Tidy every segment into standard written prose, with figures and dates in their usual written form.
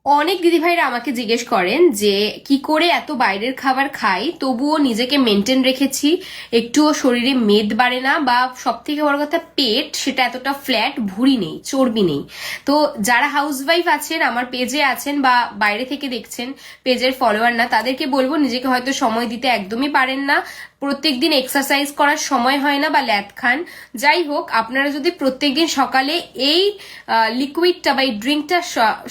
অনেক দিদিভাইরা আমাকে জিজ্ঞেস করেন যে কি করে এত বাইরের খাবার খাই তবুও নিজেকে মেনটেন রেখেছি, একটুও শরীরে মেদ বাড়ে না, বা সব থেকে বড় কথা পেট সেটা এতটা ফ্ল্যাট, ভুঁড়ি নেই, চর্বি নেই। তো যারা হাউসওয়াইফ আছেন, আমার পেজে আছেন বা বাইরে থেকে দেখছেন, পেজের ফলোয়ার না, তাদেরকে বলবো নিজেকে হয়তো সময় দিতে একদমই পারেন না, প্রত্যেকদিন এক্সারসাইজ করার সময় হয় না বা ল্যাদ খান। যাই হোক, আপনারা যদি প্রত্যেকদিন সকালে এই লিকুইডটা বা এই ড্রিঙ্কটা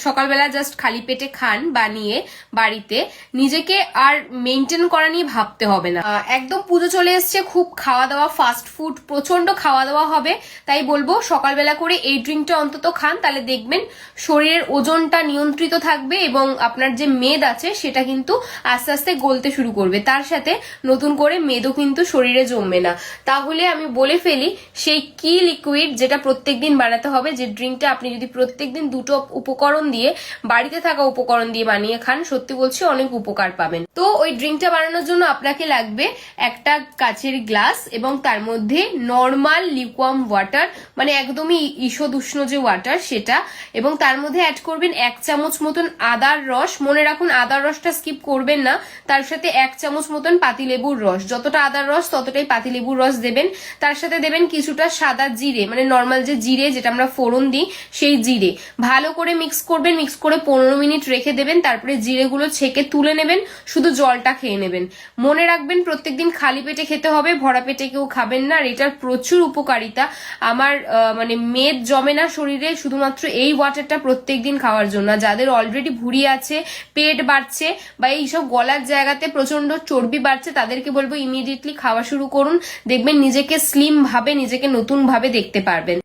সকালবেলা জাস্ট খালি পেটে খান বানিয়ে বাড়িতে, নিজেকে আর মেনটেন করা নিয়ে ভাবতে হবে না। একদম পুজো চলে এসছে, খুব খাওয়া দাওয়া, ফাস্ট ফুড প্রচন্ড খাওয়া দাওয়া হবে, তাই বলবো সকালবেলা করে এই ড্রিঙ্কটা অন্তত খান, তাহলে দেখবেন শরীরের ওজনটা নিয়ন্ত্রিত থাকবে এবং আপনার যে মেদ আছে সেটা কিন্তু আস্তে আস্তে গলতে শুরু করবে, তার সাথে নতুন করে মেদও কিন্তু শরীরে জমবে না। তাহলে আমি বলে ফেলি সেই কি লিকুইড যেটা প্রত্যেকদিন বানাতে হবে, যে ড্রিঙ্কটা আপনি যদি প্রত্যেকদিন দুটো উপকরণ দিয়ে, বাড়িতে থাকা উপকরণ দিয়ে বানিয়ে খান, সত্যি বলছি অনেক উপকার পাবেন। তো ওই ড্রিঙ্কটা বানানোর জন্য আপনাকে লাগবে একটা কাচের গ্লাস এবং তার মধ্যে নর্মাল লিকুয়াম ওয়াটার, মানে একদমই ঈষদ উষ্ণ যে ওয়াটার সেটা, এবং তার মধ্যে অ্যাড করবেন 1 চামচ মতন আদার রস। মনে রাখুন আদার রসটা স্কিপ করবেন না। তার সাথে 1 চামচ মতন পাতিলেবুর রস, যতটা আদার রস ততটাই পাতিলেবুর রস দেবেন। তার সাথে দেবেন কিছুটা সাদা জিরে, মানে নর্মাল যে জিরে যেটা আমরা ফোড়ন দিই সেই জিরে। ভালো করে মিক্স করবেন, মিক্স করে 15 মিনিট রেখে দেবেন, তারপরে জিরেগুলো ছেঁকে তুলে নেবেন, শুধু জলটা খেয়ে নেবেন। মনে রাখবেন প্রত্যেকদিন খালি পেটে খেতে হবে, ভরা পেটে কেউ খাবেন না। আর এটার প্রচুর উপকারিতা। আমার মানে মেদ জমে না শরীরে শুধুমাত্র এই ওয়াটারটা প্রত্যেকদিন খাওয়ার জন্য। যাদের অলরেডি ভুঁড়ি আছে, পেট বাড়ছে বা এইসব গলার জায়গাতে প্রচন্ড চর্বি বাড়ছে, তাদেরকে বলবো ইমিডিয়েটলি খাওয়া শুরু করুন, দেখবেন নিজেকে স্লিম ভাবে, নিজেকে নতুন ভাবে দেখতে পারবেন।